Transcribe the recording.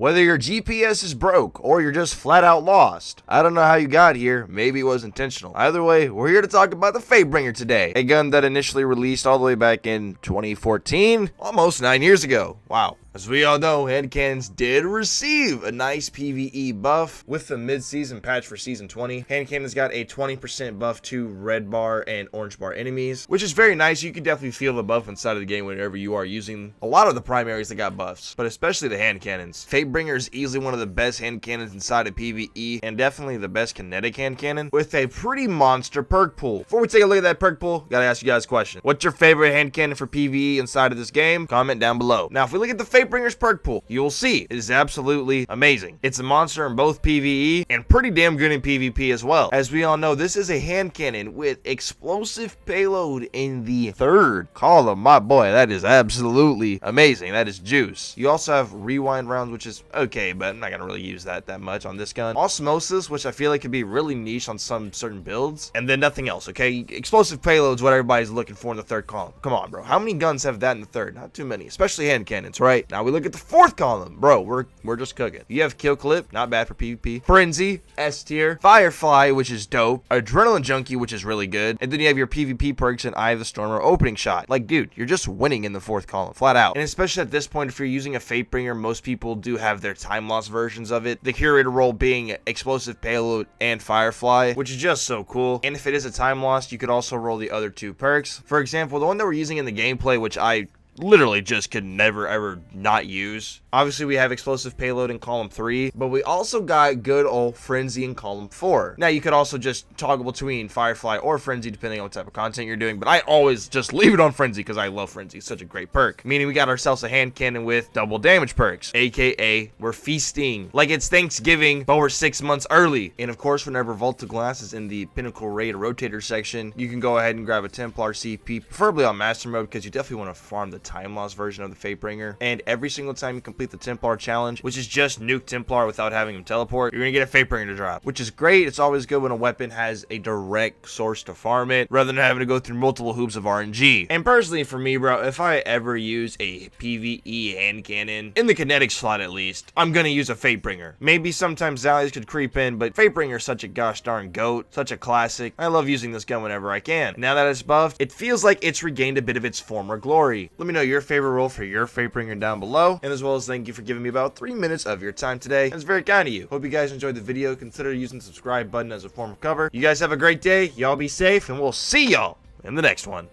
Whether your GPS is broke or you're just flat out lost, I don't know how you got here, maybe it was intentional. Either way, we're here to talk about the Fatebringer today, a gun that initially released all the way back in 2014, almost 9 years ago. Wow. As we all know, handcannons did receive a nice PvE buff with the mid-season patch for Season 20. Handcannons got a 20% buff to red bar and orange bar enemies, which is very nice. You can definitely feel the buff inside of the game whenever you are using a lot of the primaries that got buffs, but especially the handcannons. Fatebringer is easily one of the best handcannons inside of PvE, and definitely the best kinetic handcannon with a pretty monster perk pool. Before we take a look at that perk pool, gotta ask you guys a question. What's your favorite handcannon for PvE inside of this game? Comment down below. Now, if we look at the Fatebringer's perk pool, you'll see it is absolutely amazing. It's a monster in both PvE and pretty damn good in PvP as well. As we all know, this is a hand cannon with explosive payload in the third column. My boy, that is absolutely amazing. That is juice. You also have rewind rounds, which is okay, but I'm not gonna really use that much on this gun. Osmosis, which I feel like could be really niche on some certain builds, and then nothing else. Okay, explosive payloads, what everybody's looking for in the third column. Come on, bro. How many guns have that in the third? Not too many, especially hand cannons, right? Now we look at the fourth column, bro. We're just cooking. You have kill clip, not bad for PvP. Frenzy, S tier. Firefly, which is dope. Adrenaline junkie, which is really good. And then you have your PvP perks and Eye of the Stormer opening shot. Like, dude, you're just winning in the fourth column, flat out. And especially at this point, if you're using a Fatebringer, most people do have their time loss versions of it. The curator role being explosive payload and Firefly, which is just so cool. And if it is a time loss, you could also roll the other two perks. For example, the one that we're using in the gameplay, which I literally just could never ever not use. Obviously, we have explosive payload in column 3, but we also got good old Frenzy in column 4. Now, you could also just toggle between Firefly or Frenzy depending on what type of content you're doing, but I always just leave it on Frenzy because I love Frenzy. It's such a great perk. Meaning we got ourselves a hand cannon with double damage perks, aka we're feasting like it's Thanksgiving, but we're 6 months early. And of course, whenever Volta Glass is in the Pinnacle Raid Rotator section, you can go ahead and grab a Templar CP, preferably on Master Mode, because you definitely want to farm the time loss version of the Fatebringer. And every single time you complete the Templar challenge, which is just nuke Templar without having him teleport, you're gonna get a Fatebringer to drop, which is great. It's always good when a weapon has a direct source to farm it rather than having to go through multiple hoops of RNG. And personally for me, bro, if I ever use a PvE hand cannon in the kinetic slot, at least I'm gonna use a Fatebringer. Maybe sometimes Zallies could creep in, but Fatebringer is such a gosh darn goat, such a classic. I love using this gun whenever I can. Now that it's buffed, it feels like it's regained a bit of its former glory. Let me know your favorite role for your Fatebringer down below, and as well as thank you for giving me about 3 minutes of your time today. That's very kind of you. Hope you guys enjoyed the video. Consider using the subscribe button as a form of cover. You guys have a great day. Y'all be safe, and we'll see y'all in the next one.